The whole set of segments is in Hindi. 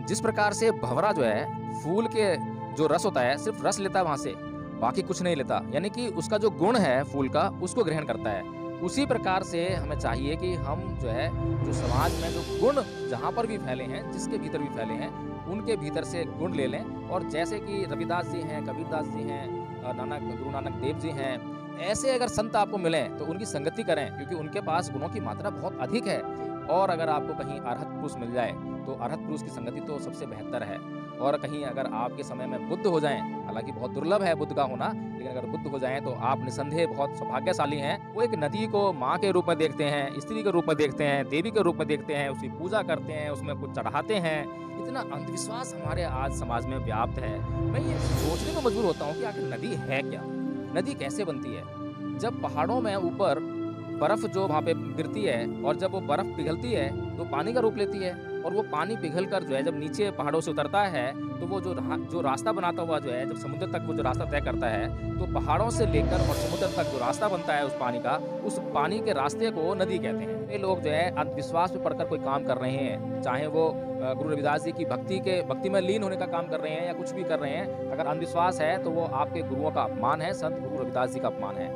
जिस प्रकार से भंवरा जो है फूल के जो रस होता है सिर्फ रस लेता है वहां से, बाकी कुछ नहीं लेता, यानी कि उसका जो गुण है फूल का उसको ग्रहण करता है। उसी प्रकार से हमें चाहिए कि हम जो है जो समाज में जो गुण जहाँ पर भी फैले हैं, जिसके भीतर भी फैले हैं, उनके भीतर से गुण ले लें। और जैसे कि रविदास जी हैं, कबीरदास जी हैं, गुरु नानक देव जी हैं, ऐसे अगर संत आपको मिलें तो उनकी संगति करें, क्योंकि उनके पास गुणों की मात्रा बहुत अधिक है। और अगर आपको कहीं अरहत पुरुष मिल जाए तो अरहत पुरुष की संगति तो सबसे बेहतर है। और कहीं अगर आपके समय में बुद्ध हो जाएं, हालांकि बहुत दुर्लभ है बुद्ध का होना, लेकिन अगर बुद्ध हो जाएं तो आप निसंदेह बहुत सौभाग्यशाली हैं। वो एक नदी को माँ के रूप में देखते हैं, स्त्री के रूप में देखते हैं, देवी के रूप में देखते हैं, उसकी पूजा करते हैं, उसमें कुछ चढ़ाते हैं। इतना अंधविश्वास हमारे आज समाज में व्याप्त है। मैं ये सोचने को मजबूर होता हूँ कि आखिर नदी है क्या, नदी कैसे बनती है। जब पहाड़ों में ऊपर बर्फ जो वहाँ पे गिरती है और जब वो बर्फ पिघलती है तो पानी का रूप लेती है, और वो पानी पिघल कर जो है जब नीचे पहाड़ों से उतरता है तो वो जो रास्ता बनाता हुआ जो है जब समुद्र तक वो जो रास्ता तय करता है, तो पहाड़ों से लेकर और समुद्र तक जो रास्ता बनता है उस पानी का, उस पानी के रास्ते को नदी कहते हैं। ये लोग जो है अंधविश्वास में पढ़कर कोई काम कर रहे हैं, चाहे वो गुरु रविदास जी की भक्ति में लीन होने का काम कर रहे हैं या कुछ भी कर रहे हैं, अगर अंधविश्वास है तो वो आपके गुरुओं का अपमान है, संत गुरु रविदास जी का अपमान है।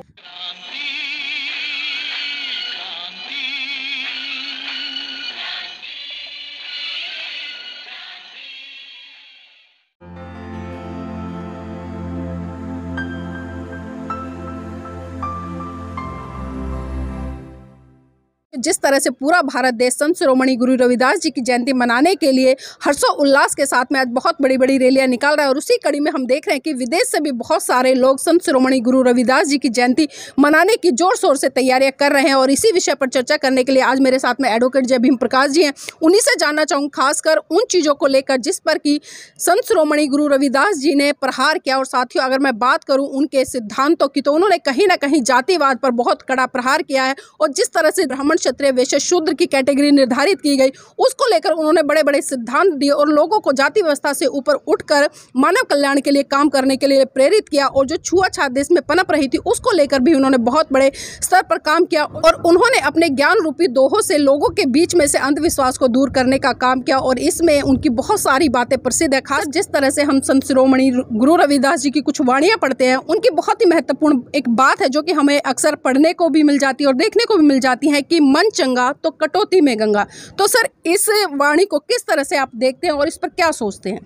जिस तरह से पूरा भारत देश संत शिरोमणि गुरु रविदास जी की जयंती मनाने के लिए हर्षोल्लास के साथ में आज बहुत बड़ी बड़ी रैलियां निकाल रहा है, और उसी कड़ी में हम देख रहे हैं कि विदेश से भी बहुत सारे लोग संत शिरोमणि गुरु रविदास जी की जयंती मनाने की जोर शोर से तैयारियां कर रहे हैं। और इसी विषय पर चर्चा करने के लिए आज मेरे साथ में एडवोकेट जय भीम प्रकाश जी हैं। उन्हीं से जानना चाहूँगी खासकर उन चीज़ों को लेकर जिस पर कि संत शिरोमणि गुरु रविदास जी ने प्रहार किया। और साथियों, अगर मैं बात करूँ उनके सिद्धांतों की तो उन्होंने कहीं ना कहीं जातिवाद पर बहुत कड़ा प्रहार किया है, और जिस तरह से ब्राह्मण क्षत्रिय वैश्य शूद्र की कैटेगरी निर्धारित की गई उसको लेकर उन्होंने बड़े बड़े सिद्धांत दिए और लोगों को जाति व्यवस्था से ऊपर उठकर मानव कल्याण के लिए काम करने के लिए प्रेरित किया। और जो छुआछूत देश में पनप रही थी उसको लेकर भी उन्होंने बहुत बड़े स्तर पर काम किया, और उन्होंने अपने ज्ञान रूपी दोहों से लोगों के बीच में से अंधविश्वास को दूर करने का काम किया। और इसमें उनकी बहुत सारी बातें प्रसिद्ध है। खास जिस तरह से हम संत शिरोमणि गुरु रविदास जी की कुछ वाणियां पढ़ते हैं, उनकी बहुत ही महत्वपूर्ण एक बात है जो कि हमें अक्सर पढ़ने को भी मिल जाती है और देखने को भी मिल जाती है कि मन चंगा तो कटौती में गंगा। तो सर, इस वाणी को किस तरह से आप देखते हैं और इस पर क्या सोचते हैं?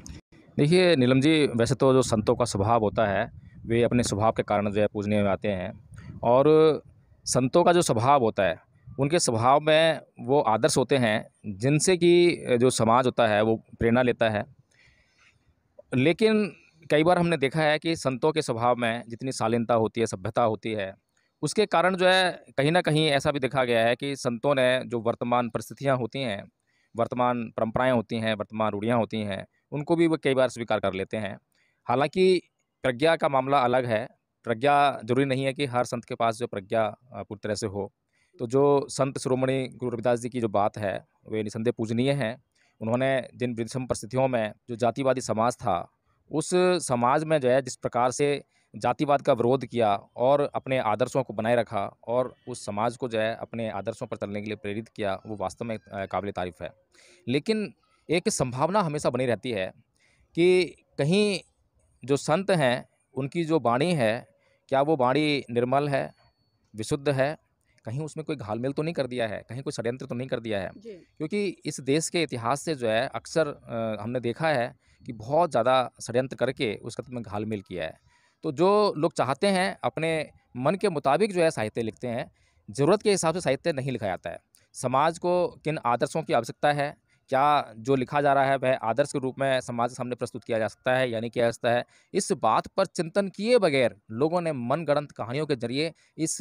देखिए नीलम जी, वैसे तो जो संतों का स्वभाव होता है वे अपने स्वभाव के कारण जो है पूजनीय में आते हैं, और संतों का जो स्वभाव होता है उनके स्वभाव में वो आदर्श होते हैं जिनसे कि जो समाज होता है वो प्रेरणा लेता है। लेकिन कई बार हमने देखा है कि संतों के स्वभाव में जितनी शालीनता होती है, सभ्यता होती है, उसके कारण जो है कहीं ना कहीं ऐसा भी देखा गया है कि संतों ने जो वर्तमान परिस्थितियां होती हैं, वर्तमान परंपराएं होती हैं, वर्तमान रूढ़ियां होती हैं, उनको भी वो कई बार स्वीकार कर लेते हैं। हालांकि प्रज्ञा का मामला अलग है। प्रज्ञा जरूरी नहीं है कि हर संत के पास जो प्रज्ञा पूरी तरह से हो। तो जो संत शिरोमणि गुरु रविदास जी की जो बात है वे निसंदेह पूजनीय है। उन्होंने जिन विषम परिस्थितियों में जो जातिवादी समाज था उस समाज में जो है जिस प्रकार से जातिवाद का विरोध किया और अपने आदर्शों को बनाए रखा और उस समाज को जो है अपने आदर्शों पर चलने के लिए प्रेरित किया, वो वास्तव में काबिल तारीफ़ है। लेकिन एक संभावना हमेशा बनी रहती है कि कहीं जो संत हैं उनकी जो वाणी है, क्या वो वाणी निर्मल है, विशुद्ध है, कहीं उसमें कोई घालमेल तो नहीं कर दिया है, कहीं कोई षड्यंत्र तो नहीं कर दिया है। क्योंकि इस देश के इतिहास से जो है अक्सर हमने देखा है कि बहुत ज़्यादा षड्यंत्र करके उस कथन में घालमेल किया है। तो जो लोग चाहते हैं अपने मन के मुताबिक जो है साहित्य लिखते हैं, ज़रूरत के हिसाब से साहित्य नहीं लिखा जाता है। समाज को किन आदर्शों की आवश्यकता है, क्या जो लिखा जा रहा है वह आदर्श के रूप में समाज के सामने प्रस्तुत किया जा सकता है या नहीं किया जा सकता है, इस बात पर चिंतन किए बगैर लोगों ने मनगढ़ंत कहानियों के जरिए इस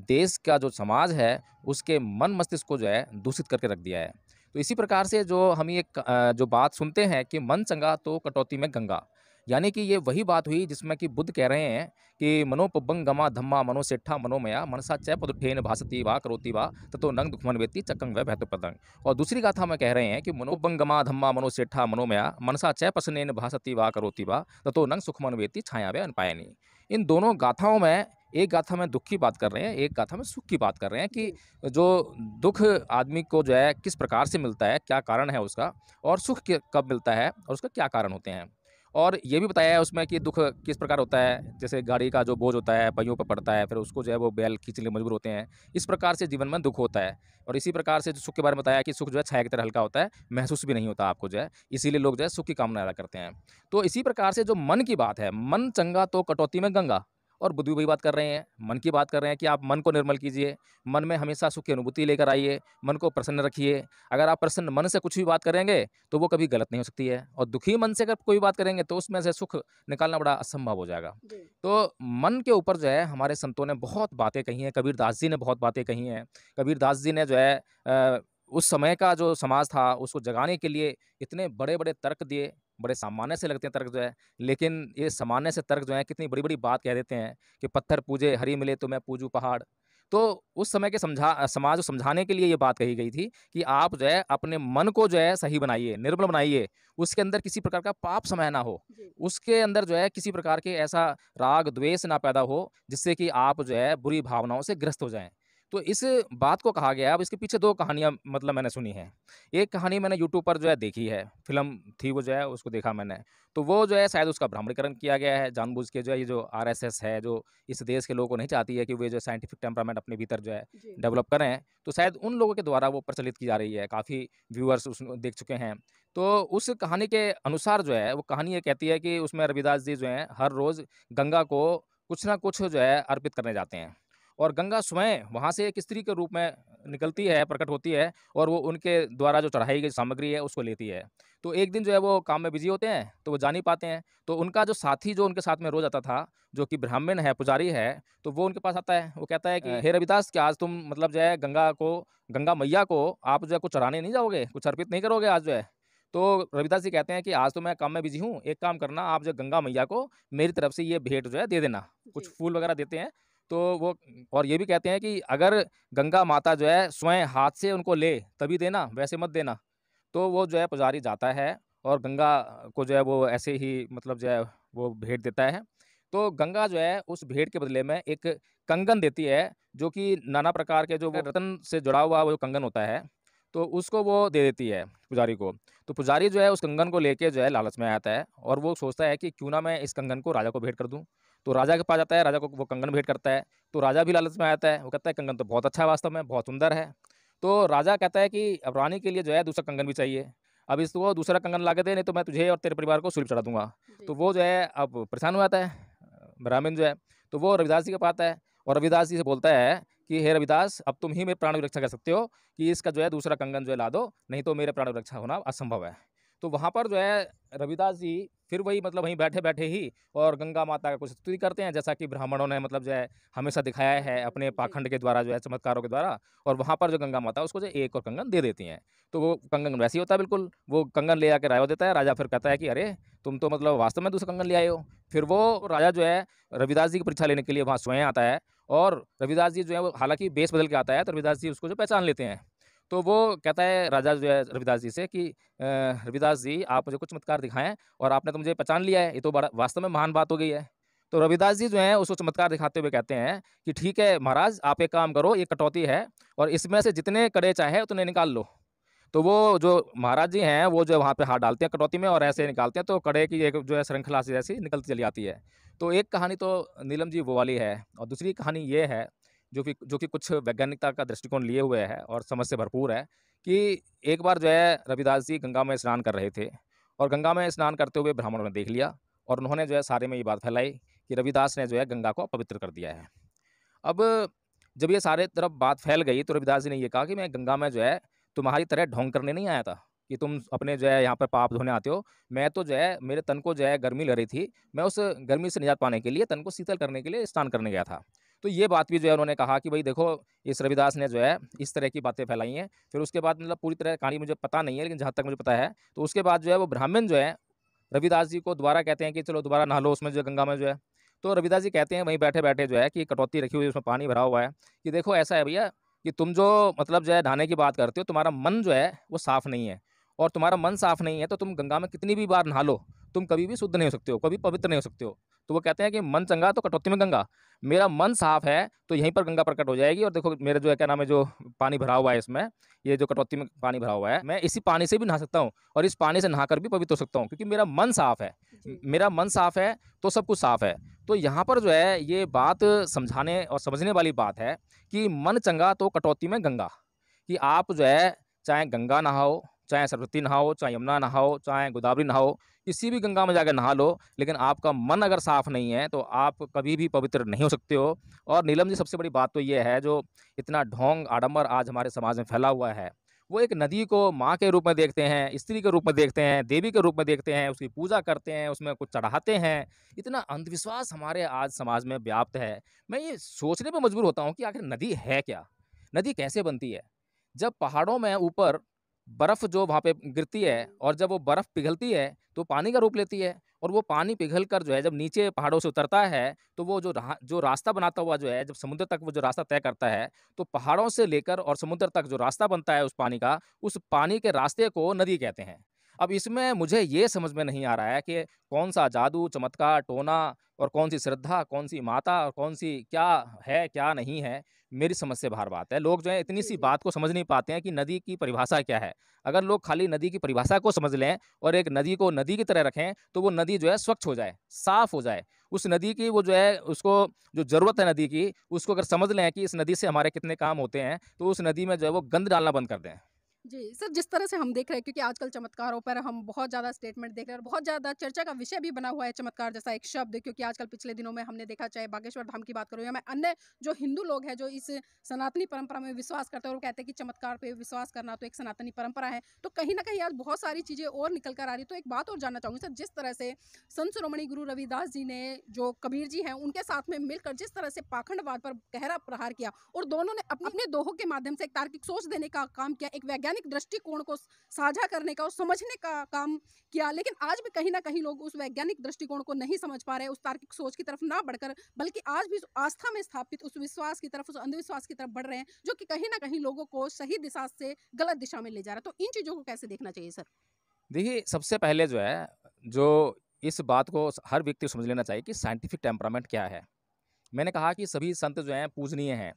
देश का जो समाज है उसके मन मस्तिष्क को जो है दूषित करके रख दिया है। तो इसी प्रकार से जो हम ये जो बात सुनते हैं कि मन चंगा तो कटौती में गंगा, यानी कि ये वही बात हुई जिसमें कि बुद्ध कह रहे हैं कि मनोपबंगमा धम्मा मनोसेठा मनोमया मनसा चै पदुठेन भासती वा करोति वा ततो नंग दुखमन वेत्ति चकंग व भैत पतंग। और दूसरी गाथा में कह रहे हैं कि मनोपबंगमा धम्मा मनोसेठा मनोमया मनसा चै पसनेन भासती वा करोति वा ततो नंग सुखमन वेत्ति छाया व अनपायनी। इन दोनों गाथाओं में एक गाथा में दुःख की बात कर रहे हैं, एक गाथा में सुख की बात कर रहे हैं कि जी। जो दुःख आदमी को जो है किस प्रकार से मिलता है, क्या कारण है उसका, और सुख कब मिलता है और उसका क्या कारण होते हैं। और ये भी बताया है उसमें कि दुःख किस प्रकार होता है, जैसे गाड़ी का जो बोझ होता है, पहियों पर पड़ता है, फिर उसको जो है वो बैल खींचने के लिए मजबूर होते हैं। इस प्रकार से जीवन में दुःख होता है। और इसी प्रकार से जो सुख के बारे में बताया कि सुख जो है छाया की तरह हल्का होता है, महसूस भी नहीं होता आपको जो है, इसीलिए लोग जो है सुख की कामना ज़्यादा करते हैं। तो इसी प्रकार से जो मन की बात है, मन चंगा तो कटौती में गंगा, और बुद्धि वही बात कर रहे हैं, मन की बात कर रहे हैं कि आप मन को निर्मल कीजिए, मन में हमेशा सुख की अनुभूति लेकर आइए, मन को प्रसन्न रखिए। अगर आप प्रसन्न मन से कुछ भी बात करेंगे, तो वो कभी गलत नहीं हो सकती है, और दुखी मन से अगर कोई बात करेंगे, तो उसमें से सुख निकालना बड़ा असंभव हो जाएगा। जी। तो मन के ऊपर जो है हमारे संतों ने बहुत बातें कही हैं, कबीरदास जी ने बहुत बातें कही हैं। कबीरदास जी ने जो है उस समय का जो समाज था, उसको जगाने के लिए इतने बड़े-बड़े तर्क दिए, बड़े सामान्य से लगते हैं तर्क जो है, लेकिन ये सामान्य से तर्क जो हैं कितनी बड़ी-बड़ी बात कह देते हैं कि पत्थर पूजे हरि मिले तो मैं पूजूँ पहाड़। तो उस समय के समाज को समझाने के लिए ये बात कही गई थी कि आप जो है अपने मन को जो है सही बनाइए, निर्मल बनाइए, उसके अंदर किसी प्रकार का पाप समाया ना हो। जी। उसके अंदर जो है किसी प्रकार के ऐसा राग, द्वेष ना पैदा हो, जिससे कि आप जो है बुरी भावनाओं से ग्रस्त हो जाएँ। तो इस बात को कहा गया है। अब इसके पीछे 2 कहानियाँ मतलब मैंने सुनी हैं। एक कहानी मैंने यूट्यूब पर जो है देखी है, फ़िल्म थी वो जो है उसको देखा मैंने। तो वो जो है शायद उसका भ्रमणीकरण किया गया है जानबूझ के, जो है ये जो आरएसएस है, जो इस देश के लोगों को नहीं चाहती है कि वे जो साइंटिफिक टेम्परामेंट अपने भीतर जो है जी। डेवलप करें, तो शायद उन लोगों के द्वारा वो प्रचलित की जा रही है। काफ़ी व्यूअर्स उसको देख चुके हैं। तो उस कहानी के अनुसार जो है वो कहानी ये कहती है कि उसमें रविदास जी जो हैं हर रोज़ गंगा को कुछ ना कुछ जो है अर्पित करने जाते हैं। और गंगा स्वयं वहाँ से एक स्त्री के रूप में निकलती है, प्रकट होती है, और वो उनके द्वारा जो चढ़ाई गई सामग्री है उसको लेती है। तो एक दिन जो है वो काम में बिज़ी होते हैं, तो वो जा नहीं पाते हैं। तो उनका जो साथी जो उनके साथ में रोज़ आता था, जो कि ब्राह्मण है, पुजारी है, तो वो उनके पास आता है। वो कहता है कि हे रविदास, क्या आज तुम मतलब जो है गंगा मैया को आप जो है कुछ चढ़ाने नहीं जाओगे? कुछ अर्पित नहीं करोगे आज जो है? तो रविदास जी कहते हैं कि आज तो मैं काम में बिज़ी हूँ, एक काम करना, आप जो गंगा मैया को मेरी तरफ से ये भेंट जो है दे देना। कुछ जी। फूल वगैरह देते हैं। तो वो, और ये भी कहते हैं कि अगर गंगा माता जो है स्वयं हाथ से उनको ले तभी देना, वैसे मत देना। तो वो जो है पुजारी जाता है और गंगा को जो है वो ऐसे ही मतलब जो है वो भेंट देता है। तो गंगा जो है उस भेंट के बदले में एक कंगन देती है, जो कि नाना प्रकार के जो वो रत्न से जुड़ा हुआ वो कंगन होता है, तो उसको वो दे देती है पुजारी को। तो पुजारी जो है उस कंगन को लेके जो है लालच में आता है, और वो सोचता है कि क्यों ना मैं इस कंगन को राजा को भेंट कर दूँ। तो राजा के पास जाता है, राजा को वो कंगन भेंट करता है। तो राजा भी लालच में आता है, वो कहता है कंगन तो बहुत अच्छा है, वास्तव में बहुत सुंदर है। तो राजा कहता है कि अब रानी के लिए जो है दूसरा कंगन भी चाहिए। अब इसको दूसरा कंगन ला के दे, नहीं तो मैं तुझे और तेरे परिवार को सूली पे चढ़ा दूँगा। जी। तो वो जो है अब परेशान हो जाता है, ब्राह्मण जो है। तो वो रविदास जी के पास आता है और रविदास जी से बोलता है कि हे रविदास, अब तुम ही मेरे प्राणों की रक्षा कर सकते हो, कि इसका जो है दूसरा कंगन जो है ला दो, नहीं तो मेरे प्राणों की रक्षा होना असंभव है। तो वहाँ पर जो है रविदास जी फिर वही मतलब वहीं बैठे-बैठे ही और गंगा माता का कुछ स्तुति करते हैं, जैसा कि ब्राह्मणों ने मतलब जो है हमेशा दिखाया है अपने जी। पाखंड के द्वारा, जो है चमत्कारों के द्वारा। और वहाँ पर जो गंगा माता उसको जो है एक और कंगन दे देती हैं। तो वो कंगन वैसे ही होता है बिल्कुल, वो कंगन ले आके राजा को देता है। राजा फिर कहता है कि अरे! तुम तो मतलब वास्तव में दूसरा कंगन ले आए हो। फिर वो राजा जो है रविदास जी की परीक्षा लेने के लिए वहाँ स्वयं आता है, और रविदास जी जो है वो हालाँकि वेश बदल के आता है, तो रविदास जी उसको जो पहचान लेते हैं। तो वो कहता है राजा जो है रविदास जी से कि रविदास जी, आप मुझे कुछ चमत्कार दिखाएँ, और आपने तो मुझे पहचान लिया है, ये तो बड़ा वास्तव में महान बात हो गई है। तो रविदास जी जो हैं उसको चमत्कार दिखाते हुए कहते हैं कि ठीक है महाराज, आप एक काम करो, ये कटौती है और इसमें से जितने कड़े चाहे उतने निकाल लो। तो वो जो महाराज जी हैं, वो जो वहाँ पे हाथ डालते हैं कटौती में और ऐसे जी। निकालते हैं, तो कड़े की एक जो है श्रृंखला सी जैसी निकलती चली आती है। तो एक कहानी तो नीलम जी वो वाली है, और दूसरी कहानी ये है, जो कि कुछ वैज्ञानिकता का दृष्टिकोण लिए हुए है और समझ से भरपूर है, कि एक बार जो है रविदास जी गंगा में स्नान कर रहे थे, और गंगा में स्नान करते हुए ब्राह्मणों ने देख लिया, और उन्होंने जो है सारे में ये बात फैलाई कि रविदास ने जो है गंगा को अपवित्र कर दिया है। अब जब ये सारे तरफ बात फैल गई, तो रविदास जी ने ये कहा कि मैं गंगा में जो है तुम्हारी तरह ढोंग करने नहीं आया था, कि तुम अपने जो है यहाँ पर पाप धोने आते हो। मैं तो जो है मेरे तन को जो है गर्मी लग रही थी, मैं उस गर्मी से निजात पाने के लिए, तन को शीतल करने के लिए स्नान करने गया था। तो ये बात भी जो है उन्होंने कहा कि भई देखो, इस रविदास ने जो है इस तरह की बातें फैलाई हैं। फिर उसके बाद मतलब पूरी तरह कहानी मुझे पता नहीं है, लेकिन जहाँ तक मुझे पता है, तो उसके बाद जो है वो ब्राह्मण जो है रविदास जी को दोबारा कहते हैं कि चलो दोबारा नहा लो उसमें जो गंगा में जो है। तो रविदास जी कहते हैं वहीं बैठे-बैठे जो है कि कटौती रखी हुई है, उसमें पानी भरा हुआ है, कि देखो ऐसा है भैया, कि तुम जो मतलब जो है नहाने की बात करते हो, तुम्हारा मन जो है वो साफ़ नहीं है, और तुम्हारा मन साफ़ नहीं है तो तुम गंगा में कितनी भी बार नहा लो, तुम कभी भी शुद्ध नहीं हो सकते हो, कभी पवित्र नहीं हो सकते हो। तो वो कहते हैं कि मन चंगा तो कटौती में गंगा। मेरा मन साफ है तो यहीं पर गंगा प्रकट हो जाएगी। और देखो मेरा जो है क्या नाम है, जो पानी भरा हुआ है इसमें, ये जो कटौती में पानी भरा हुआ है, मैं इसी पानी से भी नहा सकता हूँ और इस पानी से नहाकर भी पवित्र हो सकता हूँ, क्योंकि मेरा मन साफ है। मेरा मन साफ है तो सब कुछ साफ है। तो यहाँ पर जो है ये बात समझाने और समझने वाली बात है कि मन चंगा तो कटौती में गंगा। कि आप जो है चाहे गंगा नहाओ, चाहे सरस्वती नहाओ, चाहे यमुना नहाओ, चाहे गोदावरी नहाओ, किसी भी गंगा में जाकर नहा लो, लेकिन आपका मन अगर साफ नहीं है तो आप कभी भी पवित्र नहीं हो सकते हो। और नीलम जी, सबसे बड़ी बात तो ये है, जो इतना ढोंग आडंबर आज हमारे समाज में फैला हुआ है, वो एक नदी को माँ के रूप में देखते हैं, स्त्री के रूप में देखते हैं, देवी के रूप में देखते हैं, उसकी पूजा करते हैं, उसमें कुछ चढ़ाते हैं। इतना अंधविश्वास हमारे आज समाज में व्याप्त है। मैं ये सोचने पे मजबूर होता हूँ कि आखिर नदी है क्या? नदी कैसे बनती है? जब पहाड़ों में ऊपर बर्फ़ जो वहाँ पे गिरती है और जब वो बर्फ़ पिघलती है तो पानी का रूप लेती है, और वो पानी पिघल कर जो है जब नीचे पहाड़ों से उतरता है तो वो जो रास्ता बनाता हुआ जो है, जब समुद्र तक वो जो रास्ता तय करता है, तो पहाड़ों से लेकर और समुद्र तक जो रास्ता बनता है उस पानी का, उस पानी के रास्ते को नदी कहते हैं। अब इसमें मुझे ये समझ में नहीं आ रहा है कि कौन-सा जादू, चमत्कार, टोना और कौन-सी श्रद्धा, कौन-सी माता और कौन-सी क्या है, क्या नहीं है, मेरी समझ से बाहर बात है। लोग जो है इतनी सी बात को समझ नहीं पाते हैं कि नदी की परिभाषा क्या है। अगर लोग खाली नदी की परिभाषा को समझ लें और एक नदी को नदी की तरह रखें, तो वो नदी जो है स्वच्छ हो जाए, साफ़ हो जाए। उस नदी की वो जो है उसको जो ज़रूरत है नदी की, उसको अगर समझ लें कि इस नदी से हमारे कितने काम होते हैं, तो उस नदी में जो है वो गंद डालना बंद कर दें। जी, सर, जिस तरह से हम देख रहे हैं, क्योंकि आजकल चमत्कारों पर हम बहुत ज़्यादा स्टेटमेंट देख रहे हैं और बहुत ज़्यादा चर्चा का विषय भी बना हुआ है चमत्कार जैसा एक शब्द, क्योंकि आजकल पिछले दिनों में हमने देखा, चाहे बागेश्वर धाम की बात करूँ या मैं अन्य जो हिंदू लोग हैं जो इस सनातनी परंपरा में विश्वास करते हैं और वो कहते हैं कि चमत्कार पे विश्वास करना तो एक सनातनी परंपरा है। तो कहीं न कहीं आज बहुत सारी चीज़ें और निकल कर आ रही है। तो एक बात और जानना चाहूँगी सर, जिस तरह से संत शिरोमणि गुरु रविदास जी ने जो कबीर जी हैं उनके साथ में मिलकर जिस तरह से पाखंडवाद पर गहरा प्रहार किया और दोनों ने अपने दोहों के माध्यम से एक तार्किक सोच देने का काम किया, एक वैज्ञानिक दृष्टिकोण को साझा करने का और समझने का काम किया, लेकिन आज भी कहीं ना कहीं लोग उस वैज्ञानिक दृष्टिकोण को नहीं समझ पा रहे, उस तार्किक सोच की तरफ ना बढ़कर बल्कि आज भी उस आस्था में स्थापित उस विश्वास की तरफ, उस अंधविश्वास की तरफ बढ़ रहे हैं, जो कि कहीं ना कहीं लोगों को सही दिशा से गलत दिशा में ले जा रहा है। तो इन चीजों को कैसे देखना चाहिए सर? देखिए, सबसे पहले जो है, जो इस बात को हर व्यक्ति को समझ लेना चाहिए कि साइंटिफिक टेम्परामेंट क्या है। मैंने कहा कि सभी संत जो हैं पूजनीय हैं।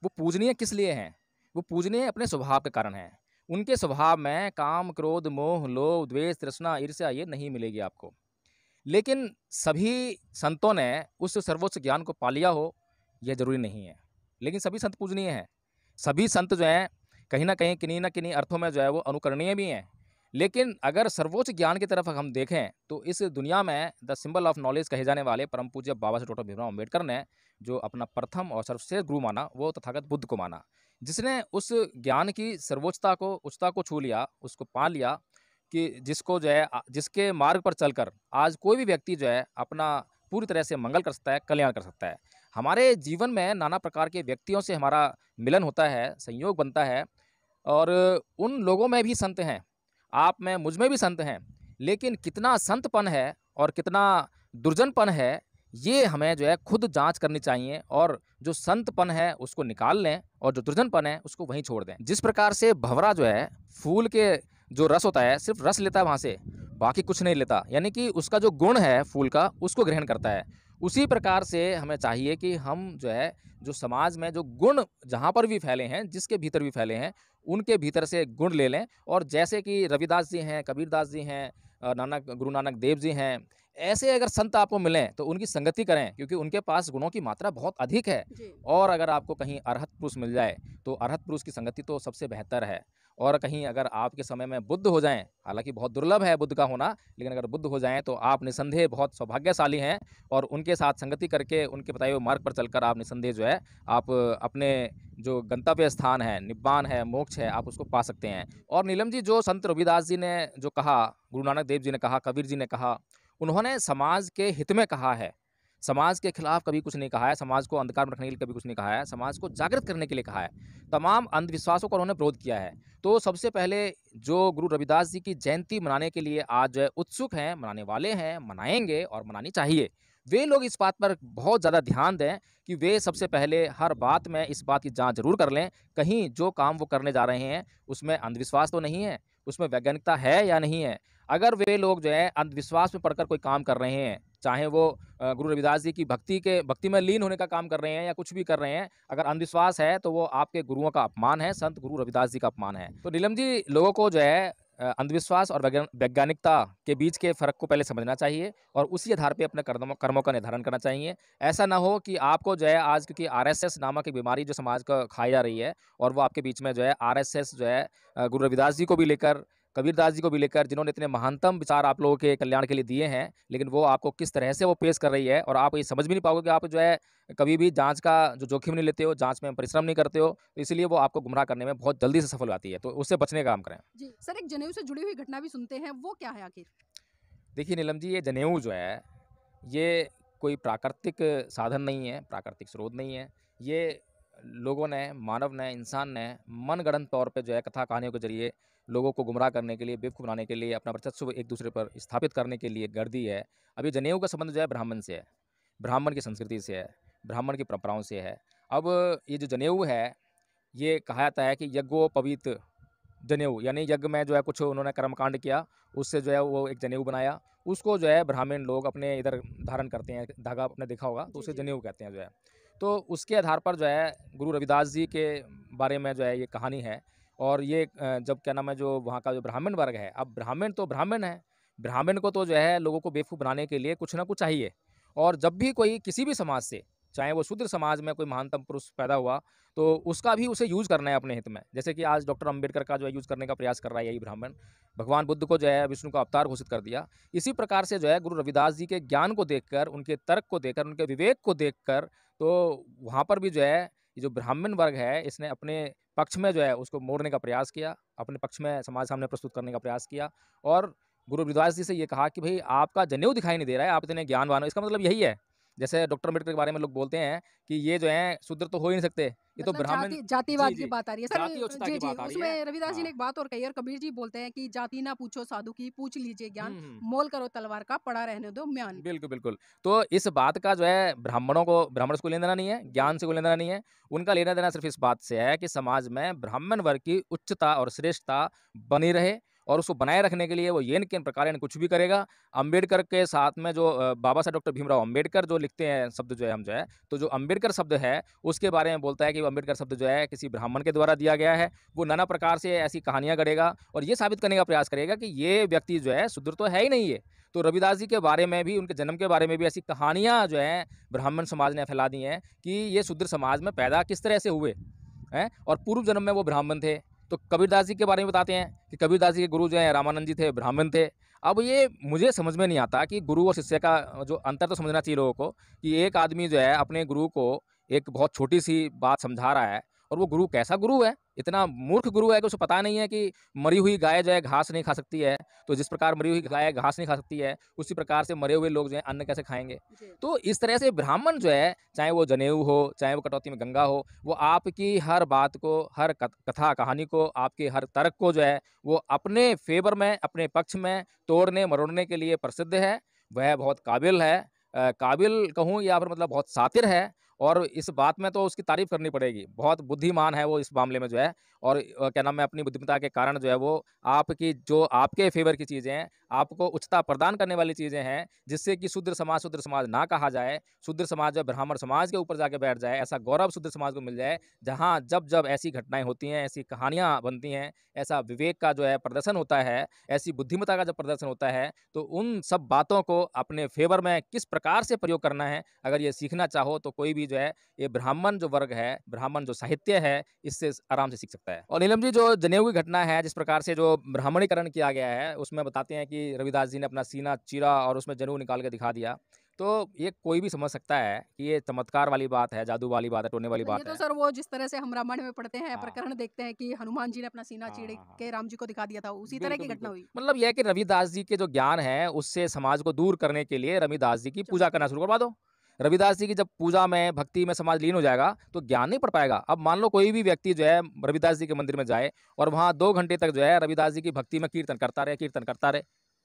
वो पूजनीय किस लिए हैं? वो पूजनीय अपने स्वभाव के कारण हैं। उनके स्वभाव में काम, क्रोध, मोह, लोभ, द्वेष, तृष्णा, ईर्ष्या ये नहीं मिलेगी आपको। लेकिन सभी संतों ने उस सर्वोच्च ज्ञान को पा लिया हो, यह ज़रूरी नहीं है। लेकिन सभी संत पूजनीय हैं। सभी संत जो हैं कहीं न किन्हीं अर्थों में जो है वो अनुकरणीय भी हैं। लेकिन अगर सर्वोच्च ज्ञान की तरफ हम देखें तो इस दुनिया में द सिंबल ऑफ नॉलेज कहे जाने वाले परम पूज्य बाबा साहेब डॉक्टर भीमराव अम्बेडकर ने जो अपना प्रथम और सर्वश्रेष्ठ गुरु माना, वो तथागत बुद्ध को माना, जिसने उस ज्ञान की सर्वोच्चता को, उच्चता को छू लिया, उसको पा लिया, कि जिसको जो है जिसके मार्ग पर चलकर आज कोई भी व्यक्ति जो है अपना पूरी तरह से मंगल कर सकता है, कल्याण कर सकता है। हमारे जीवन में नाना प्रकार के व्यक्तियों से हमारा मिलन होता है, संयोग बनता है, और उन लोगों में भी संत हैं, आप में, मुझ में भी संत हैं। लेकिन कितना संतपन है और कितना दुर्जनपन है, ये हमें जो है खुद जांच करनी चाहिए, और जो संतपन है उसको निकाल लें और जो दुर्जनपन है उसको वहीं छोड़ दें। जिस प्रकार से भंवरा जो है फूल के जो रस होता है सिर्फ रस लेता है वहाँ से, बाकी कुछ नहीं लेता, यानी कि उसका जो गुण है फूल का उसको ग्रहण करता है। उसी प्रकार से हमें चाहिए कि हम जो है, जो समाज में जो गुण जहाँ पर भी फैले हैं, जिसके भीतर भी फैले हैं, उनके भीतर से गुण ले लें। और जैसे कि रविदास जी हैं, कबीरदास जी हैं, गुरु नानक देव जी हैं, ऐसे अगर संत आपको मिलें तो उनकी संगति करें, क्योंकि उनके पास गुणों की मात्रा बहुत अधिक है। और अगर आपको कहीं अरहत पुरुष मिल जाए तो अरहत पुरुष की संगति तो सबसे बेहतर है। और कहीं अगर आपके समय में बुद्ध हो जाएं, हालांकि बहुत दुर्लभ है बुद्ध का होना, लेकिन अगर बुद्ध हो जाएं तो आप निसंदेह बहुत सौभाग्यशाली हैं, और उनके साथ संगति करके उनके बताए हुए मार्ग पर चलकर आप निसंदेह जो है आप अपने जो गंतव्य स्थान है, निब्बान है, मोक्ष है, आप उसको पा सकते हैं। और नीलम जी, जो संत रविदास जी ने जो कहा, गुरु नानक देव जी ने कहा, कबीर जी ने कहा, उन्होंने समाज के हित में कहा है। समाज के खिलाफ कभी कुछ नहीं कहा है, समाज को अंधकार में रखने के लिए कभी कुछ नहीं कहा है, समाज को जागृत करने के लिए कहा है। तमाम अंधविश्वासों का उन्होंने विरोध किया है। तो सबसे पहले जो गुरु रविदास जी की जयंती मनाने के लिए आज उत्सुक हैं, मनाने वाले हैं, मनाएंगे और मनानी चाहिए, वे लोग इस बात पर बहुत ज़्यादा ध्यान दें कि वे सबसे पहले हर बात में इस बात की जांच जरूर कर लें, कहीं जो काम वो करने जा रहे हैं उसमें अंधविश्वास तो नहीं है, उसमें वैज्ञानिकता है या नहीं है। अगर वे लोग जो है अंधविश्वास में पड़कर कोई काम कर रहे हैं, चाहे वो गुरु रविदास जी की भक्ति में लीन होने का काम कर रहे हैं या कुछ भी कर रहे हैं, अगर अंधविश्वास है तो वो आपके गुरुओं का अपमान है, संत गुरु रविदास जी का अपमान है। तो नीलम जी, लोगों को जो है अंधविश्वास और वैज्ञानिकता के बीच के फ़र्क को पहले समझना चाहिए और उसी आधार पे अपने कर्मों का निर्धारण करना चाहिए। ऐसा ना हो कि आपको जो है आज, क्योंकि आरएसएस नामक एक बीमारी जो समाज को खाई जा रही है और वो आपके बीच में जो है आरएसएस जो है गुरु रविदास जी को भी लेकर, कबीरदास जी को भी लेकर, जिन्होंने इतने महानतम विचार आप लोगों के कल्याण के लिए दिए हैं, लेकिन वो आपको किस तरह से वो पेश कर रही है और आप ये समझ भी नहीं पाओगे कि आप जो है कभी भी जाँच का जो जोखिम नहीं लेते हो, जाँच में परिश्रम नहीं करते हो, तो इसलिए वो आपको गुमराह करने में बहुत जल्दी से सफल हो जाती है। तो उससे बचने का काम करें। जी सर, एक जनेऊ से जुड़ी हुई घटना भी सुनते हैं, वो क्या है आखिर? देखिए नीलम जी, ये जनेऊ जो है, ये कोई प्राकृतिक साधन नहीं है, प्राकृतिक स्रोत नहीं है। ये लोगों ने, मानव ने, इंसान ने मनगढ़ंत तौर पे जो है कथा कहानियों के ज़रिए लोगों को गुमराह करने के लिए, बेवकूफ़ बनाने के लिए, अपना वर्चस्व एक दूसरे पर स्थापित करने के लिए गढ़ दी है। अब ये जनेऊ का संबंध जो है ब्राह्मण से है, ब्राह्मण की संस्कृति से है, ब्राह्मण की परंपराओं से है। अब ये जो जनेऊ है, ये कहा जाता है कि यज्ञोपवीत जनेऊ, यानी यज्ञ में जो है कुछ उन्होंने कर्मकांड किया, उससे जो है वो एक जनेऊ बनाया, उसको जो है ब्राह्मण लोग अपने इधर धारण करते हैं, धागा आपने देखा होगा, तो उसे जनेऊ कहते हैं जो है। तो उसके आधार पर जो है गुरु रविदास जी के बारे में जो है ये कहानी है। और ये जब क्या नाम है, जो वहाँ का जो ब्राह्मण वर्ग है, अब ब्राह्मण तो ब्राह्मण है, ब्राह्मण को तो जो है लोगों को बेवकूफ़ बनाने के लिए कुछ ना कुछ चाहिए। और जब भी कोई किसी भी समाज से, चाहे वो शूद्र समाज में कोई महानतम पुरुष पैदा हुआ, तो उसका भी उसे यूज़ करना है अपने हित में। जैसे कि आज डॉक्टर अंबेडकर का जो है यूज़ करने का प्रयास कर रहा है यही ब्राह्मण। भगवान बुद्ध को जो है विष्णु का अवतार घोषित कर दिया। इसी प्रकार से जो है गुरु रविदास जी के ज्ञान को देखकर, उनके तर्क को देखकर, उनके विवेक को देखकर, तो वहाँ पर भी जो है ये जो ब्राह्मण वर्ग है, इसने अपने पक्ष में जो है उसको मोड़ने का प्रयास किया, अपने पक्ष में समाज सामने प्रस्तुत करने का प्रयास किया। और गुरु रविदास जी से ये कहा कि भई आपका जनेऊ दिखाई नहीं दे रहा है, आप इतने ज्ञानवान हो, इसका मतलब यही है। जैसे डॉक्टर अम्बेडकर के बारे में लोग बोलते हैं कि ये जो हैं शूद्र तो हो ही नहीं सकते, ये तो मतलब ब्राह्मण। जातिवाद जी, की जी। बात आ रही है सर। जाति उच्चता जी की जी, बात आ रही है। उसमें रविदास जी ने हाँ। एक बात और कही और कबीर जी बोलते हैं कि जाति ना पूछो साधु की, पूछ लीजिए ज्ञान, हुँ, हुँ। मोल करो तलवार का, पड़ा रहने दो म्यान। बिल्कुल, बिल्कुल। तो इस बात का जो है ब्राह्मण से कोई लेना-देना नहीं है, ज्ञान से कोई लेना-देना नहीं है। उनका लेना-देना सिर्फ़ इस बात से है कि समाज में ब्राह्मण वर्ग की उच्चता और श्रेष्ठता बनी रहे और उसको बनाए रखने के लिए वो येन केन प्रकारेण कुछ भी करेगा। अम्बेडकर के साथ में जो बाबा साहब डॉक्टर भीमराव अम्बेडकर जो लिखते हैं शब्द जो है हम जो है, तो जो अम्बेडकर शब्द है, उसके बारे में बोलता है कि वो अम्बेडकर शब्द जो है किसी ब्राह्मण के द्वारा दिया गया है। वो नाना प्रकार से ऐसी कहानियाँ गढ़ेगा और ये साबित करने का प्रयास करेगा कि ये व्यक्ति जो है शूद्र तो है ही नहीं ये। तो रविदास जी के बारे में भी, उनके जन्म के बारे में भी ऐसी कहानियाँ जो हैं ब्राह्मण समाज ने फैला दी हैं कि ये शूद्र समाज में पैदा किस तरह से हुए हैं और पूर्व जन्म में वो ब्राह्मण थे। तो कबीरदास जी के बारे में बताते हैं कि कबीरदास जी के गुरु जो हैं रामानंद जी थे, ब्राह्मण थे। अब ये मुझे समझ में नहीं आता कि गुरु और शिष्य का जो अंतर तो समझना चाहिए लोगों को कि एक आदमी जो है अपने गुरु को एक बहुत छोटी-सी बात समझा रहा है और वो गुरु कैसा गुरु है? इतना मूर्ख गुरु है कि उसे पता नहीं है कि मरी हुई गाय जो है घास नहीं खा सकती है। तो जिस प्रकार मरी हुई गाय घास नहीं खा सकती है, उसी प्रकार से मरे हुए लोग जो हैं अन्न कैसे खाएँगे? जी। तो इस तरह से ब्राह्मण जो है, चाहे वो जनेऊ हो, चाहे वो कटौती में गंगा हो, वो आपकी हर बात को, हर कथा कहानी को, आपके हर तर्क को जो है, वो अपने फ़ेवर में, अपने पक्ष में तोड़ने-मरोड़ने के लिए प्रसिद्ध है। वह बहुत काबिल है, काबिल कहूँ या फिर मतलब बहुत शातिर है और इस बात में तो उसकी तारीफ़ करनी पड़ेगी। बहुत बुद्धिमान है वो इस मामले में जो है और क्या नाम है, अपनी बुद्धिमत्ता के कारण जो है वो आपकी जो आपके फ़ेवर की चीज़ें हैं, आपको उच्चता प्रदान करने वाली चीज़ें हैं, जिससे कि शूद्र समाज ना कहा जाए, शूद्र समाज जो ब्राह्मण समाज के ऊपर जाके बैठ जाए, ऐसा गौरव शूद्र समाज को मिल जाए, जहाँ जब-जब ऐसी घटनाएँ होती हैं, ऐसी कहानियाँ बनती हैं, ऐसा विवेक का जो है प्रदर्शन होता है, ऐसी बुद्धिमत्ता का जब प्रदर्शन होता है, तो उन सब बातों को अपने फ़ेवर में किस प्रकार से प्रयोग करना है, अगर ये सीखना चाहो तो कोई भी जो है, ये ब्राह्मण जो वर्ग है, ब्राह्मण जो साहित्य है, इससे आराम से सीख सकता है। और नीलम जी, जो जनेऊ की घटना है, जिस प्रकार से जो ब्राह्मणीकरण किया गया है, उसमें बताते हैं कि रविदास जी ने अपना सीना चीरा और उसमें जनेऊ निकाल के दिखा दिया। तो ये कोई भी समझ सकता है कि ये चमत्कार वाली बात है, जादू वाली बात है, टोने वाली मतलब ये बात तो है। सर वो जिस तरह से हम रामायण में पढ़ते हैं, हाँ। प्रकरण देखते हैं कि हनुमान जी ने अपना सीना हाँ, चीर हाँ, हाँ। के राम जी को दिखा दिया था, उसी तरह बिल्कुल, की घटना बिल्कुल। हुई। मतलब ये है कि रविदास जी के जो ज्ञान है, उससे समाज को दूर करने के लिए रविदास जी की पूजा करना शुरू करवा दो। रविदास जी की जब पूजा में, भक्ति में समाज लीन हो जाएगा, तो ज्ञान नहीं पढ़ पाएगा। अब मान लो कोई भी व्यक्ति जो है रविदास जी के मंदिर में जाए और वहाँ 2 घंटे तक जो है रविदास जी की भक्ति में कीर्तन करता रहे,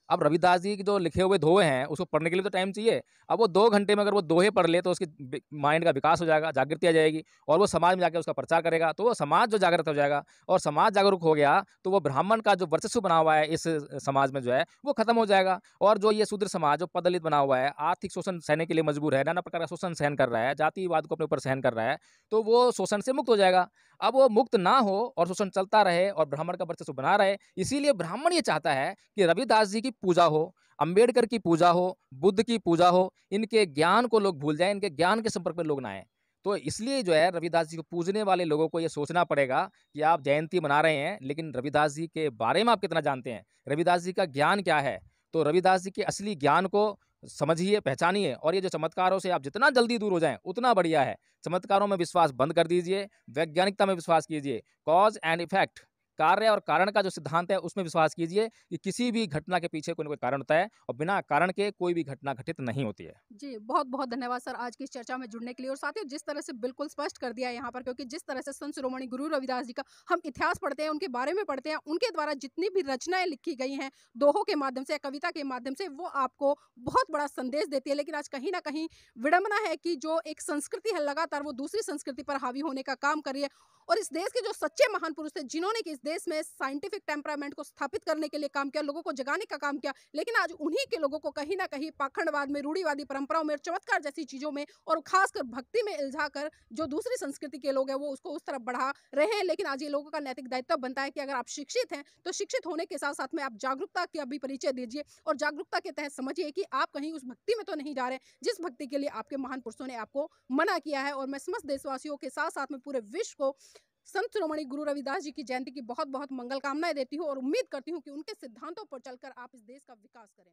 अब रविदास जी के जो लिखे हुए दोहे हैं, उसको पढ़ने के लिए तो टाइम चाहिए। अब वो 2 घंटे में अगर वो दोहे पढ़ ले, तो उसकी माइंड का विकास हो जाएगा, जागृति आ जाएगी और वो समाज में जाके उसका प्रचार करेगा, तो वो समाज जो जागृत हो जाएगा और समाज जागरूक हो गया, तो वो ब्राह्मण का जो वर्चस्व बना हुआ है इस समाज में जो है, वो खत्म हो जाएगा। और जो ये शूद्र समाज जो पददलित बना हुआ है, आर्थिक शोषण सहने के लिए मजबूर है, नाना प्रकार का शोषण सहन कर रहा है, जातिवाद को अपने ऊपर सहन कर रहा है, तो वो शोषण से मुक्त हो जाएगा। अब वो मुक्त ना हो और शोषण चलता रहे और ब्राह्मण का वर्चस्व बना रहे, इसीलिए ब्राह्मण ये चाहता है कि रविदास जी की पूजा हो, अंबेडकर की पूजा हो, बुद्ध की पूजा हो, इनके ज्ञान को लोग भूल जाएँ, इनके ज्ञान के संपर्क में लोग ना आएँ। तो इसलिए जो है रविदास जी को पूजने वाले लोगों को ये सोचना पड़ेगा कि आप जयंती मना रहे हैं, लेकिन रविदास जी के बारे में आप कितना जानते हैं? रविदास जी का ज्ञान क्या है? तो रविदास जी के असली ज्ञान को समझिए, पहचानिए और ये जो चमत्कारों से आप जितना जल्दी दूर हो जाएँ, उतना बढ़िया है। चमत्कारों में विश्वास बंद कर दीजिए, वैज्ञानिकता में विश्वास कीजिए, कॉज़ एंड इफ़ेक्ट, कार्य और कारण का जो सिद्धांत है उसमें विश्वास कीजिए कि किसी भी घटना के पीछे कोई न कोई कारण होता है और बिना कारण के कोई भी घटना घटित नहीं होती है। जी, बहुत-बहुत धन्यवाद सर आज की इस चर्चा में जुड़ने के लिए और साथियों जिस तरह से बिल्कुल स्पष्ट कर दिया है यहाँ पर क्योंकि जिस तरह से संत शिरोमणि गुरु रविदास जी का हम इतिहास पढ़ते हैं, उनके बारे में पढ़ते हैं, उनके द्वारा जितनी भी रचनाएँ लिखी गई हैं, दोहों के माध्यम से, कविता के माध्यम से, वो आपको बहुत बड़ा संदेश देती है। लेकिन आज कहीं न कहीं विडंबना है कि जो एक संस्कृति है लगातार वो दूसरी संस्कृति पर हावी होने का काम कर रही है और इस देश के जो सच्चे महान पुरुष थे, जिन्होंने कि इस देश में साइंटिफिक टेम्परामेंट को स्थापित करने के लिए काम किया, लोगों को जगाने का काम किया, लेकिन आज उन्हीं के लोगों को कहीं न कहीं पाखंडवाद में, रूढ़िवादी परंपराओं में, चमत्कार जैसी चीज़ों में और खासकर भक्ति में इल्झा कर जो दूसरी संस्कृति के लोग हैं, वो उसको उस तरफ बढ़ा रहे हैं। लेकिन आज ये लोगों का नैतिक दायित्व बनता है कि अगर आप शिक्षित हैं, तो शिक्षित होने के साथ-साथ में आप जागरूकता का भी परिचय दीजिए और जागरूकता के तहत समझिए कि आप कहीं उस भक्ति में तो नहीं जा रहे, जिस भक्ति के लिए आपके महान पुरुषों ने आपको मना किया है। और मैं समस्त देशवासियों के साथ-साथ में पूरे विश्व को संत शिरोमणि गुरु रविदास जी की जयंती की बहुत-बहुत मंगल कामनाएँ देती हूँ और उम्मीद करती हूँ कि उनके सिद्धांतों पर चलकर आप इस देश का विकास करें।